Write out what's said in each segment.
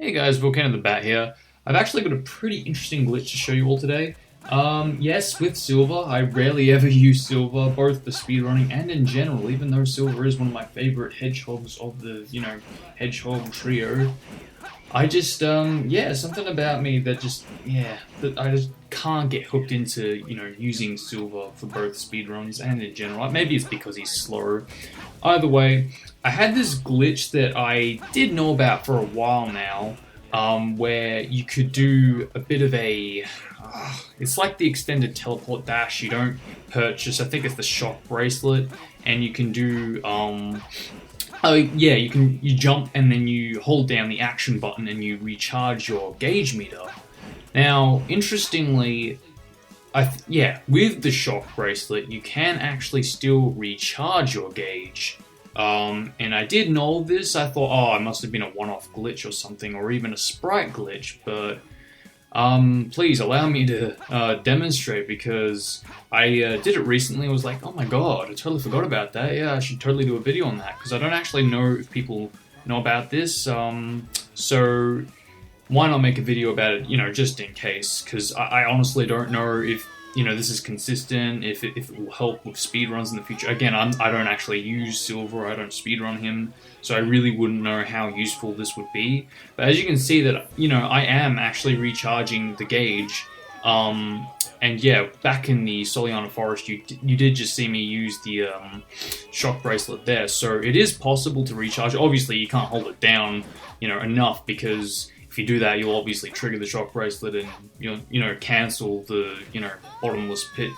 Hey guys, Volcano the Bat here. I've actually got a pretty interesting glitch to show you all today. Yes, with Silver, I rarely ever use Silver, both for speedrunning and in general, even though Silver is one of my favorite hedgehogs of the, hedgehog trio. I just, yeah, something about me that that I just can't get hooked into, using Silver for both speedruns and in general. Maybe it's because he's slow. Either way, I had this glitch that I did know about for a while now, where you could do a bit of a... it's like the extended teleport dash. You don't purchase, I think it's the shock bracelet, and you can do... oh yeah, you jump and then you hold down the action button and you recharge your gauge meter. Now, interestingly, with the shock bracelet, you can actually still recharge your gauge. And I did know this. I thought, oh, it must have been a one-off glitch or something, or even a Sprite glitch, but please allow me to demonstrate, because I did it recently. I was like, oh my god, I totally forgot about that. Yeah, I should totally do a video on that, because I don't actually know if people know about this. So why not make a video about it, just in case, because I honestly don't know if, this is consistent, if it will help with speedruns in the future. Again, I don't actually use Silver, I don't speedrun him, so I really wouldn't know how useful this would be. But as you can see that, I am actually recharging the gauge. And yeah, back in the Soliana Forest, you did just see me use the shock bracelet there, so it is possible to recharge. Obviously, you can't hold it down, enough, because if you do that, you'll obviously trigger the shock bracelet and you'll, cancel the, bottomless pit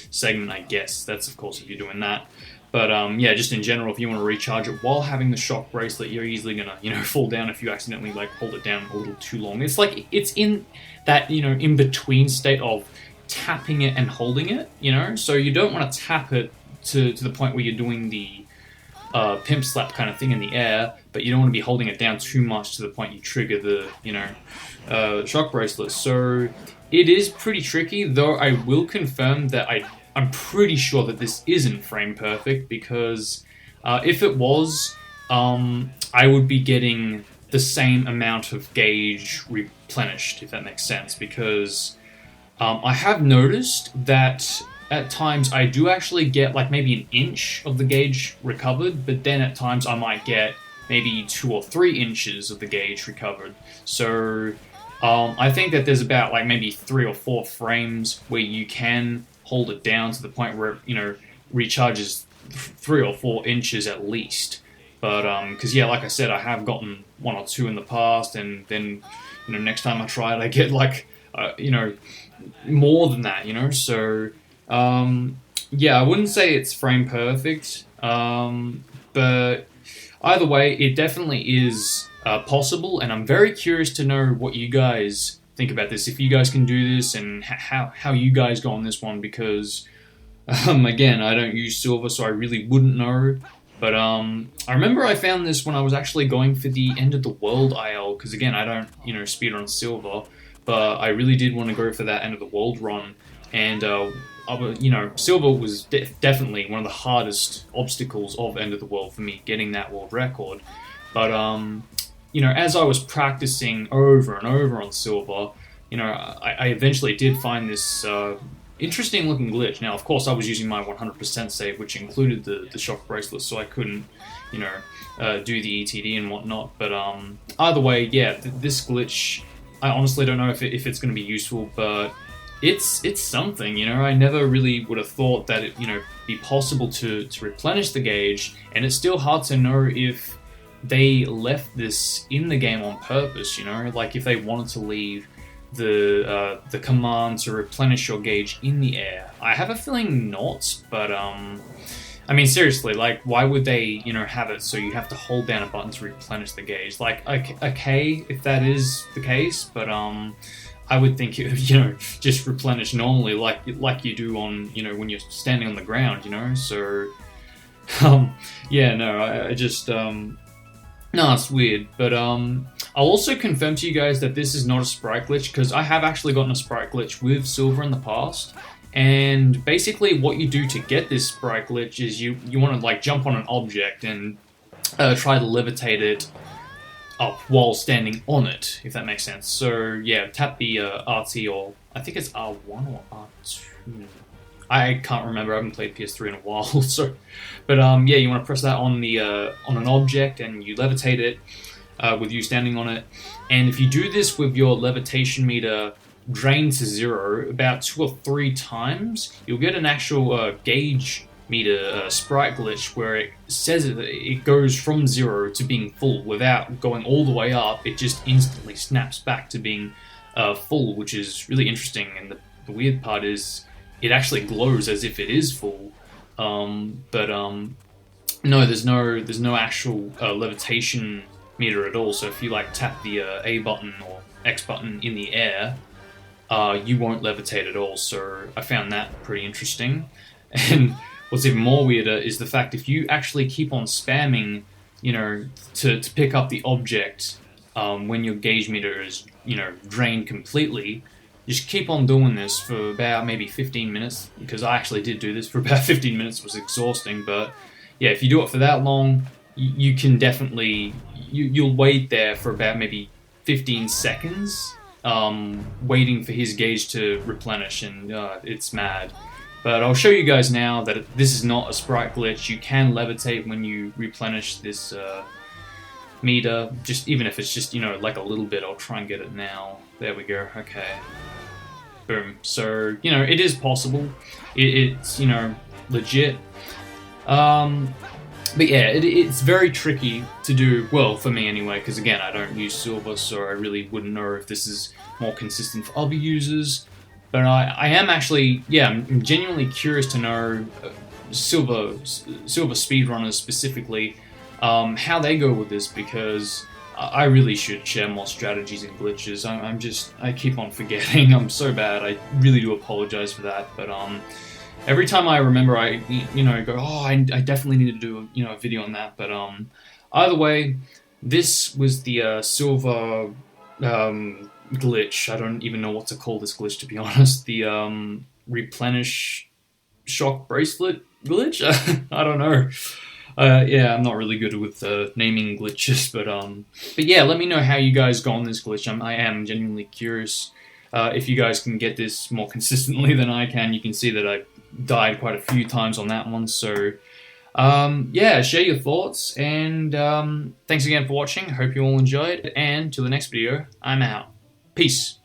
segment, I guess. That's, of course, if you're doing that. But, yeah, just in general, if you want to recharge it while having the shock bracelet, you're easily gonna, fall down if you accidentally, hold it down a little too long. It's like, it's in that, in-between state of tapping it and holding it, So you don't want to tap it to the point where you're doing the pimp slap kind of thing in the air, but you don't want to be holding it down too much to the point you trigger the, shock bracelet. So it is pretty tricky, though I will confirm that I'm pretty sure that this isn't frame perfect, because if it was, I would be getting the same amount of gauge replenished, if that makes sense, because I have noticed that at times I do actually get like maybe an inch of the gauge recovered, but then at times I might get maybe 2 or 3 inches of the gauge recovered. So I think that there's about like maybe 3 or 4 frames where you can hold it down to the point where it, recharges 3 or 4 inches at least. But because yeah, like I said, I have gotten 1 or 2 in the past, and then next time I try it, I get like more than that. So yeah, I wouldn't say it's frame perfect, but either way, it definitely is possible, and I'm very curious to know what you guys think about this, if you guys can do this, and how you guys go on this one, because again, I don't use Silver, so I really wouldn't know. But I remember I found this when I was actually going for the End of the World IL, because again, I don't speedrun Silver, but I really did want to go for that End of the World run, and Silver was definitely one of the hardest obstacles of End of the World for me, getting that world record. But as I was practicing over and over on Silver, I eventually did find this interesting looking glitch. Now, of course, I was using my 100% save, which included the shock bracelet, so I couldn't, do the ETD and whatnot. But either way, yeah, this glitch, I honestly don't know if it's going to be useful, but it's something, I never really would have thought that it, be possible to replenish the gauge, and it's still hard to know if they left this in the game on purpose, like if they wanted to leave the command to replenish your gauge in the air. I have a feeling not, but I mean, seriously, like, why would they, have it so you have to hold down a button to replenish the gauge? Like, okay, if that is the case, but I would think it would, just replenish normally, like you do on, when you're standing on the ground, So, yeah, no, I just no, it's weird, but I'll also confirm to you guys that this is not a Sprite glitch, because I have actually gotten a Sprite glitch with Silver in the past, and basically what you do to get this Sprite glitch is you want to like jump on an object and try to levitate it up while standing on it, if that makes sense. So yeah, tap the RT, or I think it's R1 or R2. I can't remember. I haven't played PS3 in a while. So, but yeah, you want to press that on the on an object and you levitate it with you standing on it. And if you do this with your levitation meter drained to 0 about 2 or 3 times, you'll get an actual gauge meter sprite glitch where it says it goes from 0 to being full without going all the way up. It just instantly snaps back to being full, which is really interesting. And the weird part is it actually glows as if it is full. No, there's no actual levitation meter at all. So if you like tap the A button or X button in the air, you won't levitate at all. So I found that pretty interesting. And what's even more weirder is the fact if you actually keep on spamming, to pick up the object when your gauge meter is, drained completely, just keep on doing this for about maybe 15 minutes, because I actually did do this for about 15 minutes. It was exhausting, but yeah, if you do it for that long, you can definitely, you'll wait there for about maybe 15 seconds, waiting for his gauge to replenish, and it's mad. But I'll show you guys now that this is not a sprite glitch. You can levitate when you replenish this meter, just even if it's just, like a little bit. I'll try and get it now. There we go. Okay. Boom. So, it is possible. It's, legit. But yeah, it's very tricky to do, well, for me anyway, because again, I don't use Silver, so I really wouldn't know if this is more consistent for other users. But I am actually, yeah, I'm genuinely curious to know Silver speedrunners specifically, how they go with this, because I really should share more strategies and glitches. I keep on forgetting. I'm so bad. I really do apologize for that. But every time I remember, I go, oh, I definitely need to do a video on that. But either way, this was the Silver glitch. I don't even know what to call this glitch, to be honest. The replenish shock bracelet glitch. I don't know. Yeah, I'm not really good with naming glitches, but yeah, let me know how you guys go on this glitch. I am genuinely curious if you guys can get this more consistently than I can. You can see that I died quite a few times on that one, so yeah, share your thoughts, and thanks again for watching. Hope you all enjoyed, and till the next video, I'm out. Peace.